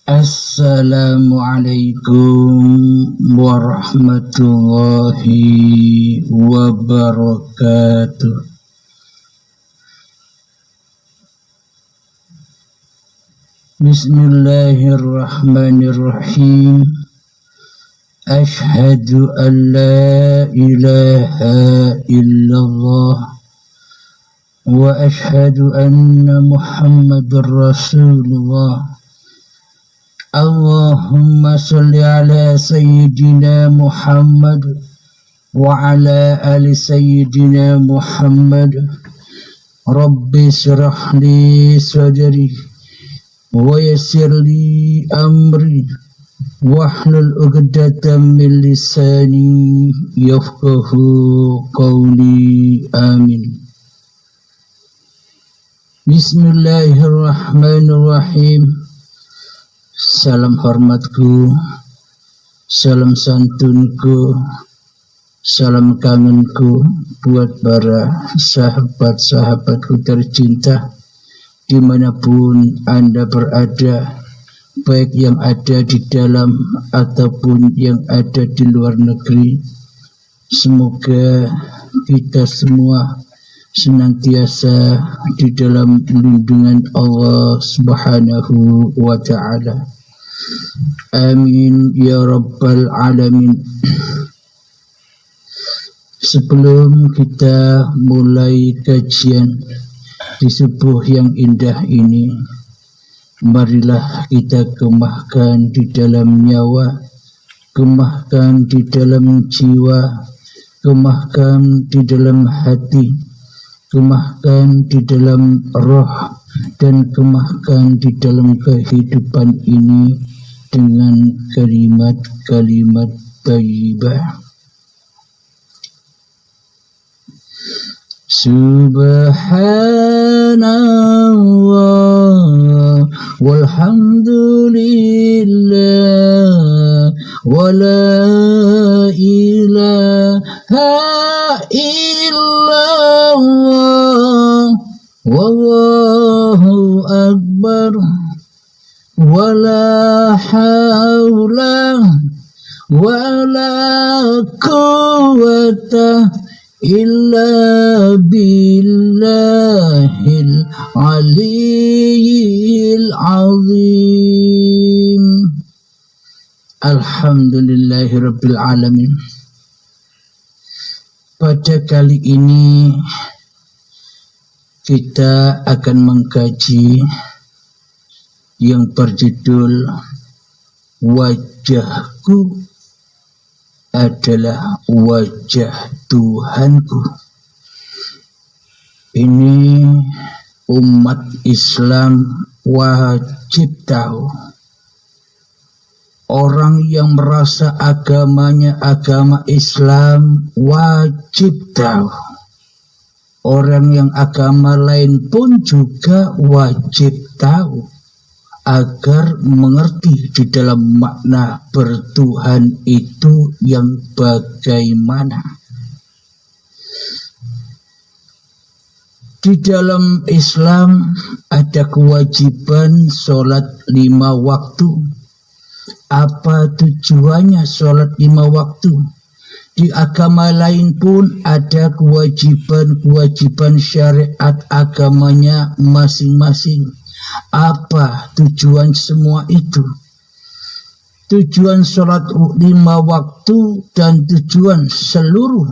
Assalamualaikum warahmatullahi wabarakatuh. Bismillahirrahmanirrahim. Ashhadu an la ilaha illallah wa ashhadu anna Muhammadar Rasulullah. Allahumma salli ala Sayyidina Muhammad wa ala ali Sayyidina Muhammad. Rabbi syrah li sadri wa yassir li amri wahlul 'uqdatam min lisani yafqahu qawli. Amin. Bismillahirrahmanirrahim. Salam hormatku, salam santunku, salam kangenku buat para sahabat-sahabatku tercinta dimanapun Anda berada, baik yang ada di dalam ataupun yang ada di luar negeri. Semoga kita semua senantiasa di dalam lindungan Allah Subhanahu wa ta'ala. Amin ya rabbal alamin. Sebelum kita mulai kajian di subuh yang indah ini, marilah kita kemahkan di dalam nyawa, kemahkan di dalam jiwa, kemahkan di dalam hati, kemahkan di dalam roh, dan kemahkan di dalam kehidupan ini dengan kalimat-kalimat thayyibah. Subhanallah walhamdulillah wa la ilaha illallah wallahu akbar wa la hawla wa la quwwata illa billahil aliyyil azim. Alhamdulillahi rabbil alamin. Pada kali ini kita akan mengkaji yang berjudul Wajahku adalah wajah Tuhanku. Ini umat Islam wajib tahu. Orang yang merasa agamanya agama Islam wajib tahu. Orang yang agama lain pun juga wajib tahu, agar mengerti di dalam makna bertuhan itu yang bagaimana. Di dalam Islam ada kewajiban sholat 5 waktu. Apa tujuannya sholat 5 waktu? Di agama lain pun ada kewajiban-kewajiban syariat agamanya masing-masing. Apa tujuan semua itu? Tujuan sholat 5 waktu dan tujuan seluruh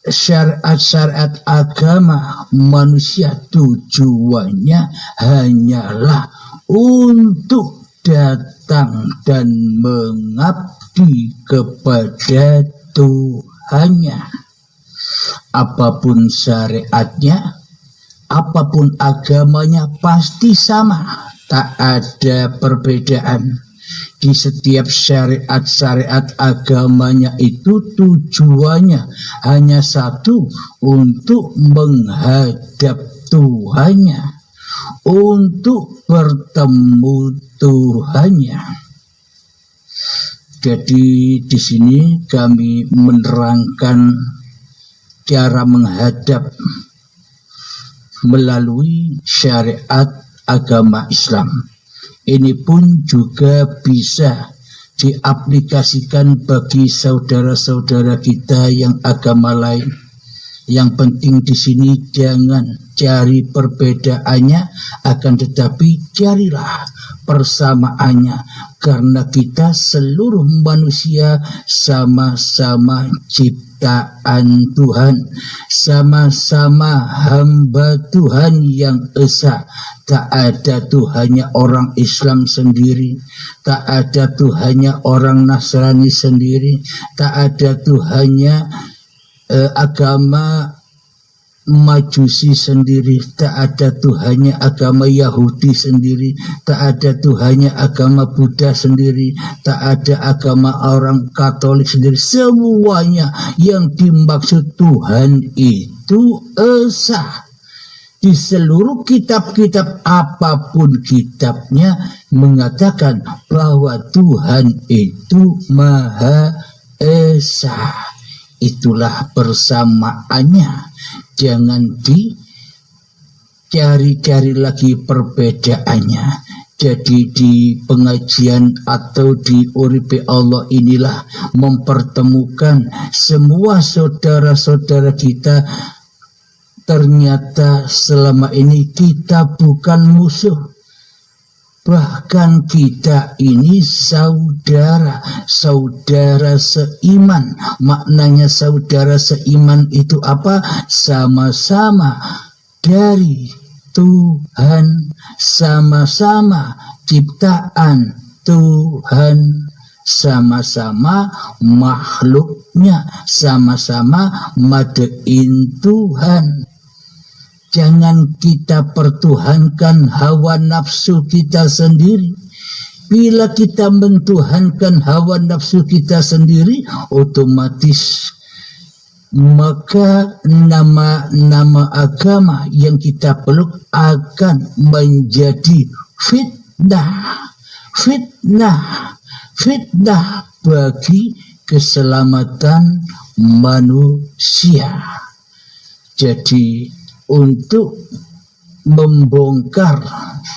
syariat-syariat agama manusia, tujuannya hanyalah untuk datang dan mengabdi kepada Tuhannya. Apapun syariatnya, apapun agamanya pasti sama, tak ada perbedaan. Di setiap syariat-syariat agamanya itu tujuannya hanya satu, untuk menghadap Tuhannya, untuk bertemu Tuhannya. Jadi di sini kami menerangkan cara menghadap melalui syariat agama Islam. Ini pun juga bisa diaplikasikan bagi saudara-saudara kita yang agama lain. Yang penting di sini jangan cari perbedaannya, akan tetapi carilah persamaannya, karena kita seluruh manusia sama-sama ciptaan Tuhan, sama-sama hamba Tuhan yang esa. Tak ada Tuhannya orang Islam sendiri, tak ada Tuhannya orang Nasrani sendiri, tak ada Tuhannya agama Majusi sendiri, tak ada Tuhannya agama Yahudi sendiri, tak ada Tuhannya agama Buddha sendiri, tak ada agama orang Katolik sendiri. Semuanya yang dimaksud Tuhan itu esa. Di seluruh kitab-kitab apapun kitabnya mengatakan bahwa Tuhan itu Maha Esa. Itulah persamaannya. Jangan dicari-cari lagi perbedaannya. Jadi di pengajian atau di Uripe Allah inilah mempertemukan semua saudara-saudara kita. Ternyata selama ini kita bukan musuh. Bahkan kita ini saudara seiman. Maknanya saudara seiman itu apa? Sama-sama dari Tuhan, sama-sama ciptaan Tuhan, sama-sama makhluknya, sama-sama madein Tuhan. Jangan kita pertuhankan hawa nafsu kita sendiri. Bila kita mentuhankan hawa nafsu kita sendiri, otomatis maka nama-nama agama yang kita peluk akan menjadi fitnah bagi keselamatan manusia. Jadi untuk membongkar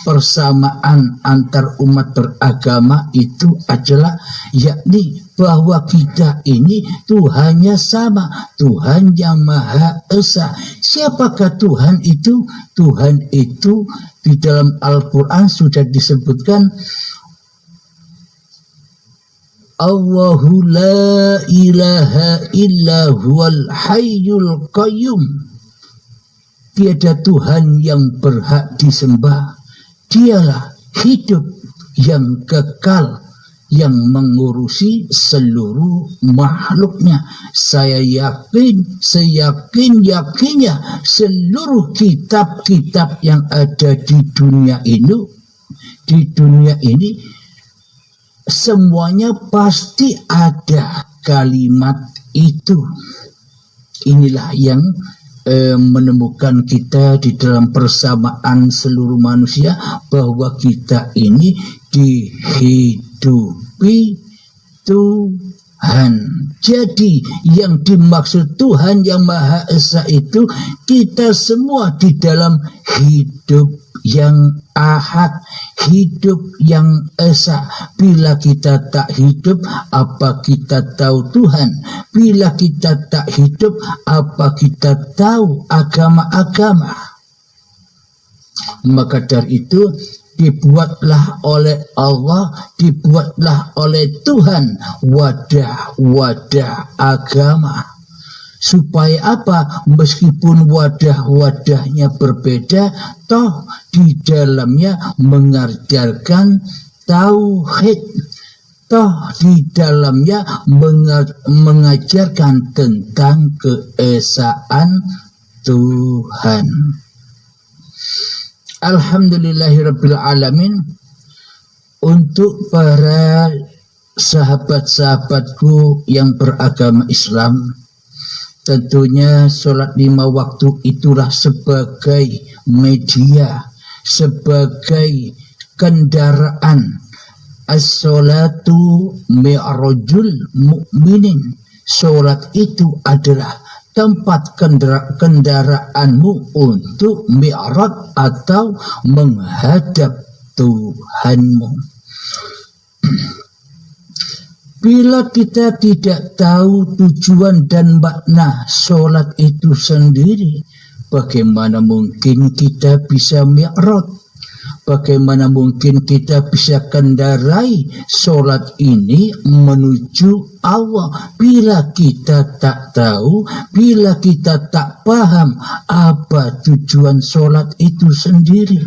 persamaan antar umat beragama itu adalah yakni bahwa kita ini Tuhannya sama, Tuhan yang Maha Esa. Siapakah Tuhan itu? Tuhan itu di dalam Al-Quran sudah disebutkan, Allahu la ilaha illa huwal hayyul qayyum. Tiada Tuhan yang berhak disembah. Dialah hidup yang kekal, yang mengurusi seluruh makhluknya. Saya yakin, seyakin-yakinnya seluruh kitab-kitab yang ada di dunia ini semuanya pasti ada kalimat itu. Inilah yang menemukan kita di dalam persamaan seluruh manusia, bahwa kita ini dihidupi Tuhan. Jadi yang dimaksud Tuhan yang Maha Esa itu kita semua di dalam hidup yang ahad, hidup yang esa. Bila kita tak hidup, apa kita tahu Tuhan? Bila kita tak hidup, apa kita tahu agama-agama? Maka dari itu dibuatlah oleh Allah, dibuatlah oleh Tuhan wadah-wadah agama. Supaya apa? Meskipun wadah-wadahnya berbeda, toh di dalamnya mengajarkan tauhid, toh di dalamnya mengajarkan tentang keesaan Tuhan. Alhamdulillahirabbil alamin. Untuk para sahabat-sahabatku yang beragama Islam, tentunya sholat 5 waktu itulah sebagai media, sebagai kendaraan. As-sholatu mi'rajul mu'minin. Sholat itu adalah tempat kendaraanmu untuk mi'raj atau menghadap Tuhanmu. Bila kita tidak tahu tujuan dan makna sholat itu sendiri, bagaimana mungkin kita bisa mi'raj? Bagaimana mungkin kita bisa kendarai sholat ini menuju Allah bila kita tak tahu, bila kita tak paham apa tujuan sholat itu sendiri.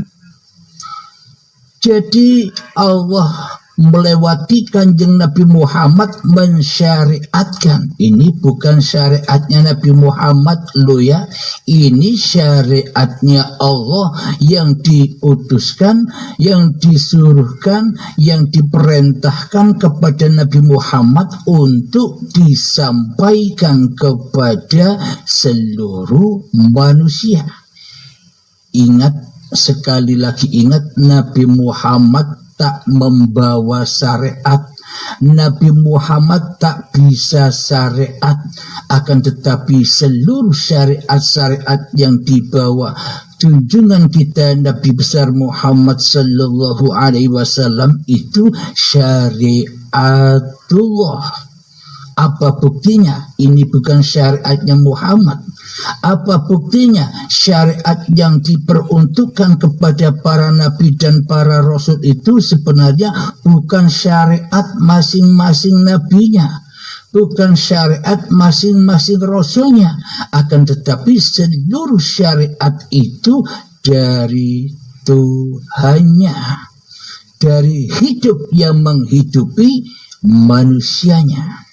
Jadi Allah melewati Kanjeng Nabi Muhammad mensyariatkan. Ini bukan syariatnya Nabi Muhammad loh ya. Ini syariatnya Allah yang diutuskan, yang disuruhkan, yang diperintahkan kepada Nabi Muhammad untuk disampaikan kepada seluruh manusia. Ingat, sekali lagi ingat, Nabi Muhammad tak membawa syariat. Nabi Muhammad tak bisa syariat, akan tetapi seluruh syariat-syariat yang dibawa junjungan kita Nabi besar Muhammad sallallahu alaihi wasallam itu syariatullah. Apa buktinya? Ini bukan syariatnya Muhammad. Apa buktinya? Syariat yang diperuntukkan kepada para nabi dan para rasul itu sebenarnya bukan syariat masing-masing nabinya, bukan syariat masing-masing rasulnya, akan tetapi seluruh syariat itu dari Tuhannya, dari hidup yang menghidupi manusianya.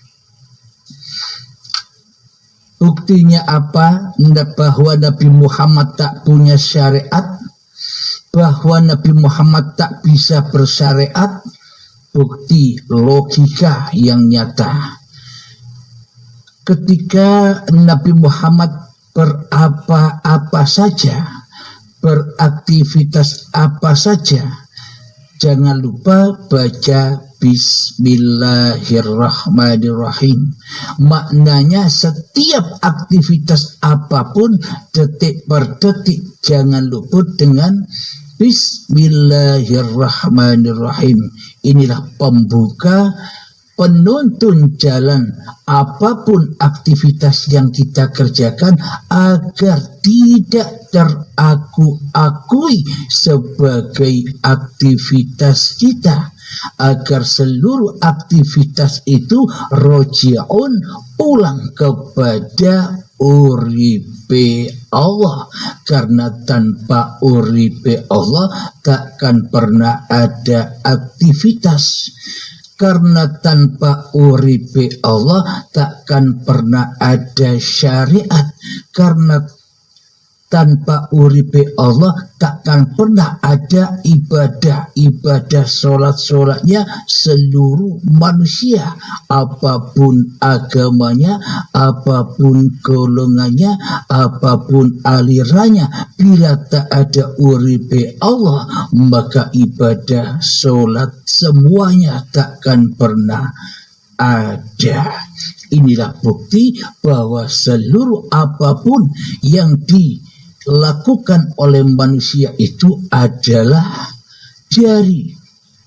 Buktinya apa? Bahwa Nabi Muhammad tak punya syariat, bahwa Nabi Muhammad tak bisa bersyariat. Bukti logika yang nyata. Ketika Nabi Muhammad berapa-apa saja, beraktivitas apa saja, jangan lupa baca Bismillahirrahmanirrahim. Maknanya setiap aktivitas apapun, detik per detik, jangan luput dengan Bismillahirrahmanirrahim. Inilah pembuka, penuntun jalan apapun aktivitas yang kita kerjakan agar tidak teraku-akui sebagai aktivitas kita, agar seluruh aktivitas itu roji'un, pulang kepada uripe Allah, karena tanpa uripe Allah takkan pernah ada aktivitas. Karena tanpa uripe Allah takkan pernah ada syariat. Karena tanpa uripe Allah takkan pernah ada ibadah sholat-sholatnya seluruh manusia, apapun agamanya, apapun golongannya, apapun alirannya. Bila tak ada uripe Allah, maka ibadah sholat semuanya takkan pernah ada. Inilah bukti bahwa seluruh apapun yang dilakukan oleh manusia itu adalah dari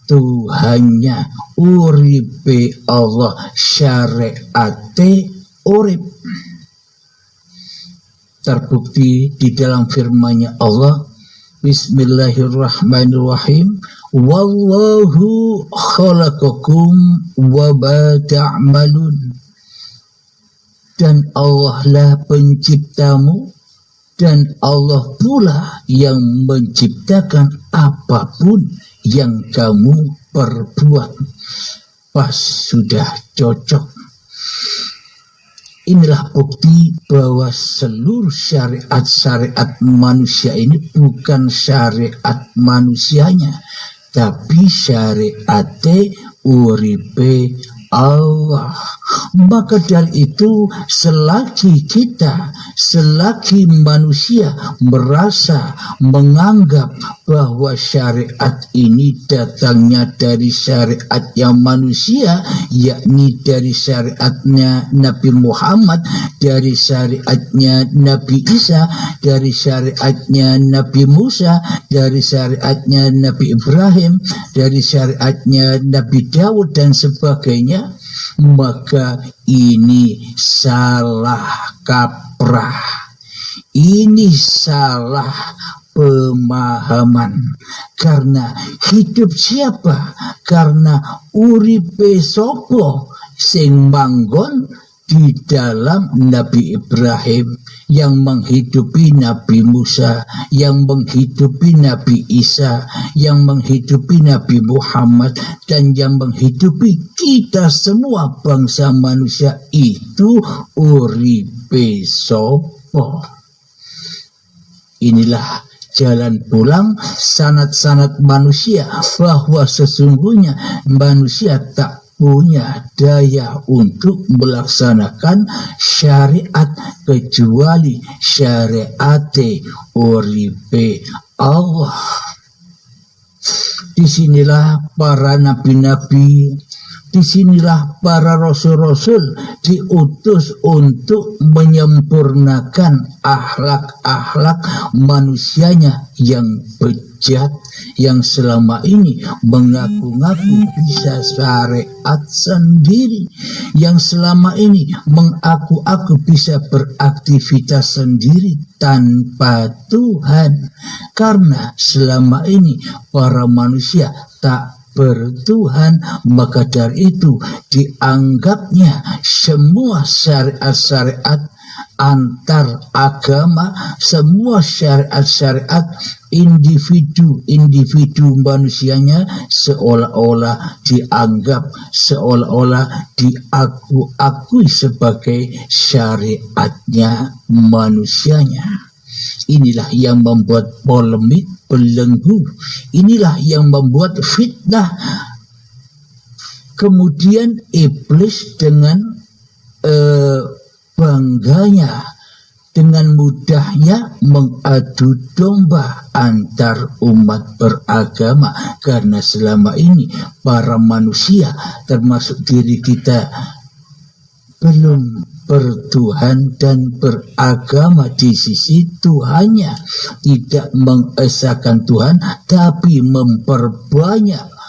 Tuhannya, uripe Allah, syariate urip. Terbukti di dalam firman-Nya Allah, Bismillahirrahmanirrahim, wallahu khalaqakum wa ma ta'malun. Dan Allah lah penciptamu, dan Allah pula yang menciptakan apapun yang kamu perbuat. Pas, sudah cocok. Inilah bukti bahwa seluruh syariat-syariat manusia ini bukan syariat manusianya, tapi syariat uripe Allah. Maka dari itu, selagi kita selagi manusia merasa menganggap bahwa syariat ini datangnya dari syariat yang manusia, yakni dari syariatnya Nabi Muhammad, dari syariatnya Nabi Isa, dari syariatnya Nabi Musa, dari syariatnya Nabi Ibrahim, dari syariatnya Nabi Daud dan sebagainya, maka ini salah kaprah, ini salah pemahaman. Karena hidup siapa? Karena uripe sopo sing manggon di dalam Nabi Ibrahim, yang menghidupi Nabi Musa, yang menghidupi Nabi Isa, yang menghidupi Nabi Muhammad, dan yang menghidupi kita semua bangsa manusia itu uripe sopo. Inilah jalan pulang sanad-sanad manusia bahwa sesungguhnya manusia tak punya daya untuk melaksanakan syariat kecuali syariat uripe Allah. Disinilah para nabi-nabi, disinilah para rasul-rasul diutus untuk menyempurnakan akhlak-akhlak manusianya yang bejat, yang selama ini mengaku-ngaku bisa syariat sendiri, yang selama ini mengaku-aku bisa beraktivitas sendiri tanpa Tuhan, karena selama ini para manusia tak bertuhan. Maka dari itu dianggapnya semua syariat-syariat antar agama, semua syariat-syariat individu manusianya seolah-olah dianggap, seolah-olah diakui sebagai syariatnya manusianya. Inilah yang membuat polemik belenggu, inilah yang membuat fitnah. Kemudian iblis dengan bangganya, dengan mudahnya mengadu domba antar umat beragama, karena selama ini para manusia termasuk diri kita belum bertuhan dan beragama di sisi Tuhannya, tidak mengesahkan Tuhan tapi memperbanyak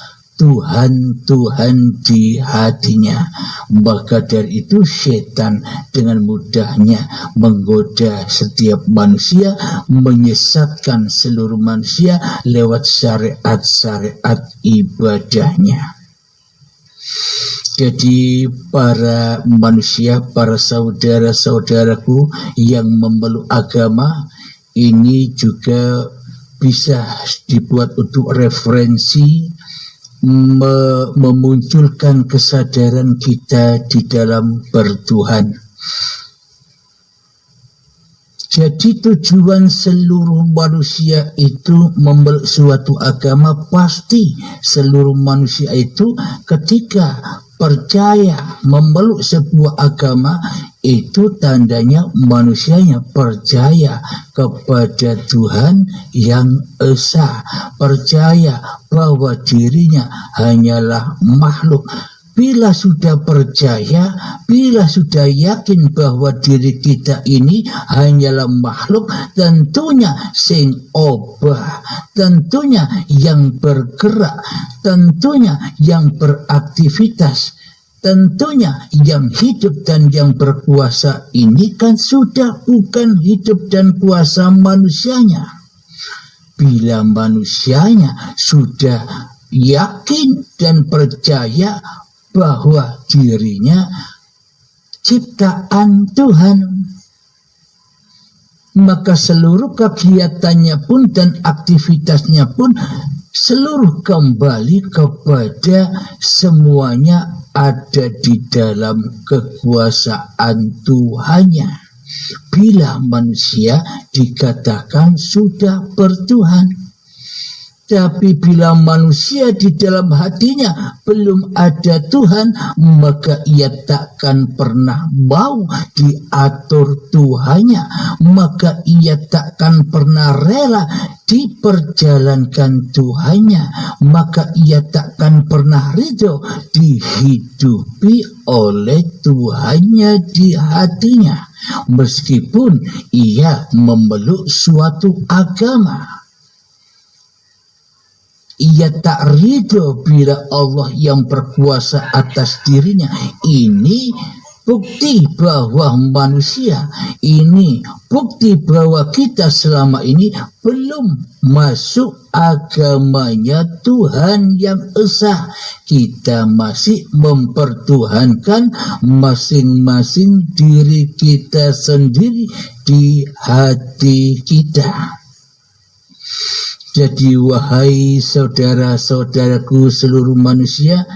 Tuhan-Tuhan di hatinya. Maka dari itu setan dengan mudahnya menggoda setiap manusia, menyesatkan seluruh manusia lewat syariat-syariat ibadahnya. Jadi para manusia, para saudara-saudaraku yang memeluk agama, ini juga bisa dibuat untuk referensi, memunculkan kesadaran kita di dalam bertuhan. Jadi tujuan seluruh manusia itu memeluk suatu agama, pasti seluruh manusia itu ketika percaya memeluk sebuah agama, itu tandanya manusianya percaya kepada Tuhan yang esa, percaya bahwa dirinya hanyalah makhluk. Bila sudah percaya, bila sudah yakin bahwa diri kita ini hanyalah makhluk, tentunya sing obah, tentunya yang bergerak, tentunya yang beraktivitas, tentunya yang hidup dan yang berkuasa ini kan sudah bukan hidup dan kuasa manusianya. Bila manusianya sudah yakin dan percaya bahwa dirinya ciptaan Tuhan, maka seluruh kegiatannya pun dan aktivitasnya pun seluruh kembali kepada semuanya ada di dalam kekuasaan Tuhannya. Bila manusia dikatakan sudah bertuhan. Tapi bila manusia di dalam hatinya belum ada Tuhan, maka ia takkan pernah mau diatur Tuhannya, maka ia takkan pernah rela diperjalankan Tuhannya, maka ia takkan pernah ridho dihidupi oleh Tuhannya di hatinya, meskipun ia memeluk suatu agama. Ia tak ridho bila Allah yang berkuasa atas dirinya. Ini bukti bahwa manusia, ini bukti bahwa kita selama ini belum masuk agamanya Tuhan yang esa. Kita masih mempertuhankan masing-masing diri kita sendiri di hati kita. Jadi wahai saudara-saudaraku seluruh manusia,